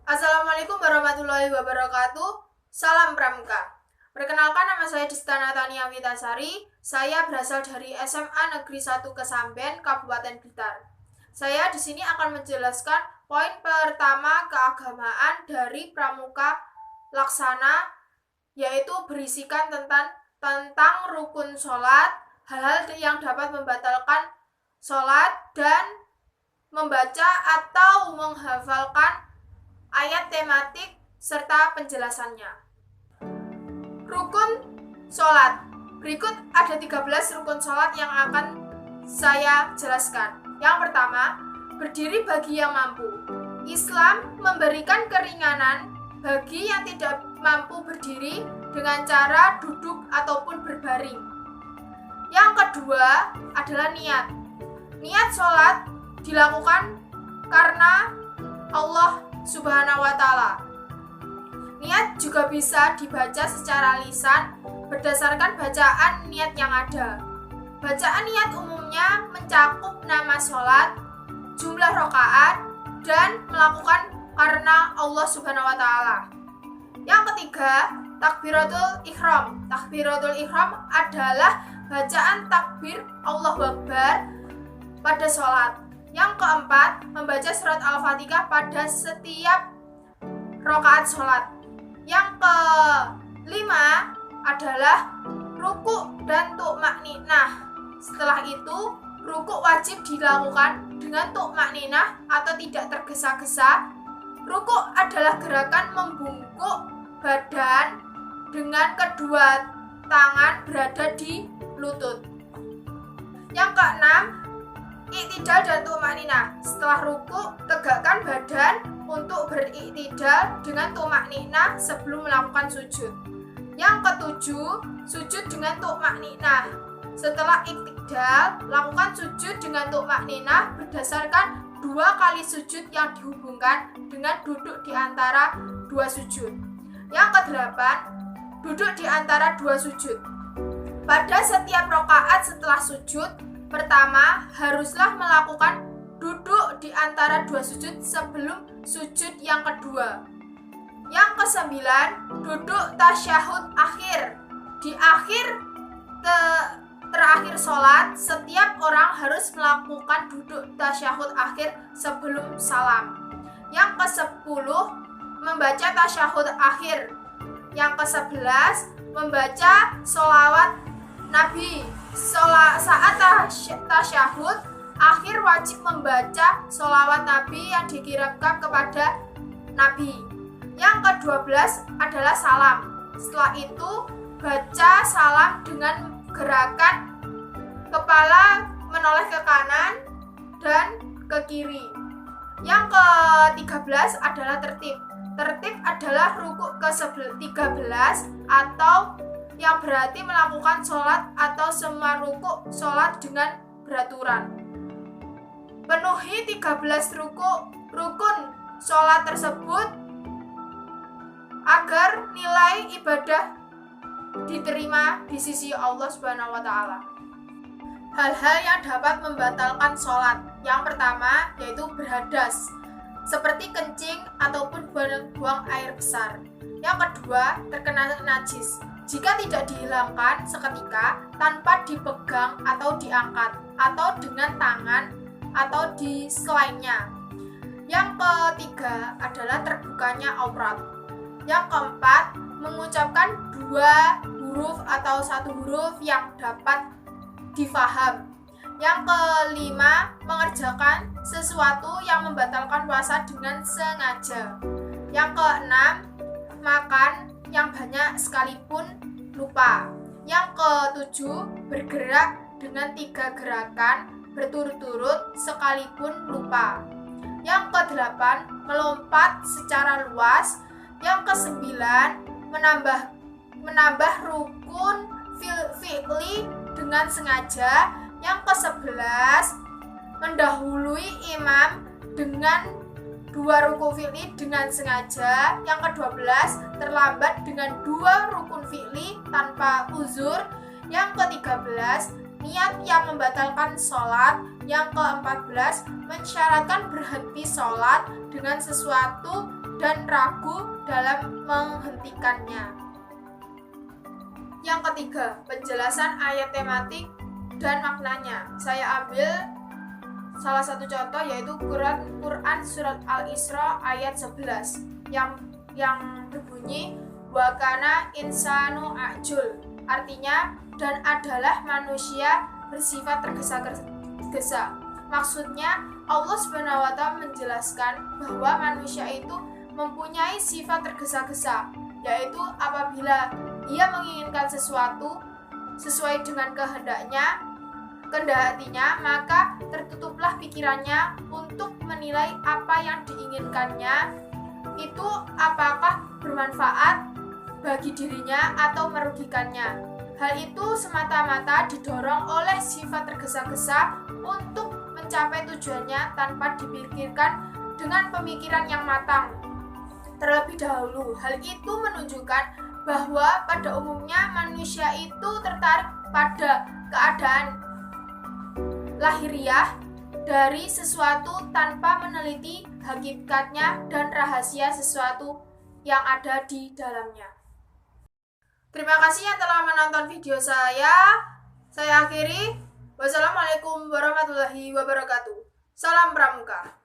Assalamualaikum warahmatullahi wabarakatuh. Salam Pramuka. Perkenalkan, nama saya Dista Natania Witasari. Saya berasal dari SMA Negeri 1 Kesamben, Kabupaten Blitar. Saya di sini akan menjelaskan poin pertama keagamaan dari Pramuka Laksana, yaitu berisikan tentang rukun sholat, hal-hal yang dapat membatalkan sholat, dan membaca atau menghafalkan ayat tematik serta penjelasannya. Rukun sholat. Berikut ada 13 rukun sholat yang akan saya jelaskan. Yang pertama, berdiri bagi yang mampu. Islam memberikan keringanan bagi yang tidak mampu berdiri dengan cara duduk ataupun berbaring. Yang kedua adalah niat. Niat sholat dilakukan karena Allah Subhanahu wa ta'ala. Niat juga bisa dibaca secara lisan berdasarkan bacaan niat yang ada. Bacaan niat umumnya mencakup nama sholat, jumlah rakaat, dan melakukan karena Allah Subhanahu wa ta'ala. Yang ketiga, takbiratul ihram. Takbiratul ihram adalah bacaan takbir Allahu Akbar pada sholat. Yang keempat, membaca surat Al-Fatihah pada setiap rakaat sholat. Yang kelima adalah ruku dan tumakninah. Setelah itu, ruku wajib dilakukan dengan tumakninah atau tidak tergesa-gesa. Ruku adalah gerakan membungkuk badan dengan kedua tangan berada di lutut. Yang keenam, iktidal dan tumakninah. Setelah ruku, tegakkan badan untuk beriktidal dengan tumakninah sebelum melakukan sujud. Yang ketujuh, sujud dengan tumakninah. Setelah iktidal, lakukan sujud dengan tumakninah berdasarkan 2 kali sujud yang dihubungkan dengan duduk di antara 2 sujud. Yang kedelapan, duduk di antara 2 sujud. Pada setiap rakaat setelah sujud pertama, haruslah melakukan duduk di antara 2 sujud sebelum sujud yang kedua. Yang kesembilan, duduk tasyahud akhir. Di akhir terakhir sholat, setiap orang harus melakukan duduk tasyahud akhir sebelum salam. Yang ke-10, membaca tasyahud akhir. Yang ke-11, membaca sholawat Nabi. Saat tasyahud akhir wajib membaca sholawat Nabi yang dikirimkan kepada Nabi. Yang ke-12 adalah salam. Setelah itu baca salam dengan gerakan kepala menoleh ke kanan dan ke kiri. Yang ke-13 adalah tertib. Tertib adalah rukuk ke-13 atau yang berarti melakukan sholat atau semua rukuk sholat dengan beraturan. Penuhi 13 rukun sholat tersebut agar nilai ibadah diterima di sisi Allah Subhanahu wa ta'ala. Hal-hal yang dapat membatalkan sholat. Yang pertama yaitu berhadas, seperti kencing ataupun buang air besar. Yang kedua, terkena najis. Jika tidak dihilangkan seketika tanpa dipegang atau diangkat atau dengan tangan atau di selainnya. Yang ketiga adalah terbukanya aurat. Yang keempat, mengucapkan 2 huruf atau 1 huruf yang dapat difaham. Yang kelima, mengerjakan sesuatu yang membatalkan puasa dengan sengaja. Yang keenam, makan yang banyak sekalipun lupa. Yang ketujuh, bergerak dengan 3 gerakan berturut-turut sekalipun lupa. Yang kedelapan, melompat secara luas. Yang kesembilan, menambah rukun fi'li dengan sengaja. Yang ke-11, mendahului imam dengan 2 rukun fi'li dengan sengaja. Yang ke-12, terlambat dengan 2 rukun fi'li tanpa uzur. Yang ke-13, niat yang membatalkan sholat. Yang ke-14, mensyaratkan berhenti sholat dengan sesuatu dan ragu dalam menghentikannya. Yang ketiga, penjelasan ayat tematik dan maknanya. Saya ambil salah satu contoh, yaitu Quran surat Al-Isra ayat 11 yang berbunyi wa kana insanu ajul, artinya dan adalah manusia bersifat tergesa-gesa. Maksudnya Allah Subhanahu wa Ta'ala menjelaskan bahwa manusia itu mempunyai sifat tergesa-gesa, yaitu apabila ia menginginkan sesuatu sesuai dengan kehendak hatinya, maka tertutuplah pikirannya untuk menilai apa yang diinginkannya itu apakah bermanfaat bagi dirinya atau merugikannya. Hal itu semata-mata didorong oleh sifat tergesa-gesa untuk mencapai tujuannya tanpa dipikirkan dengan pemikiran yang matang terlebih dahulu. Hal itu menunjukkan bahwa pada umumnya manusia itu tertarik pada keadaan lahiriah dari sesuatu tanpa meneliti hakikatnya dan rahasia sesuatu yang ada di dalamnya. Terima kasih yang telah menonton video saya. Saya akhiri. Wassalamualaikum warahmatullahi wabarakatuh. Salam Pramuka.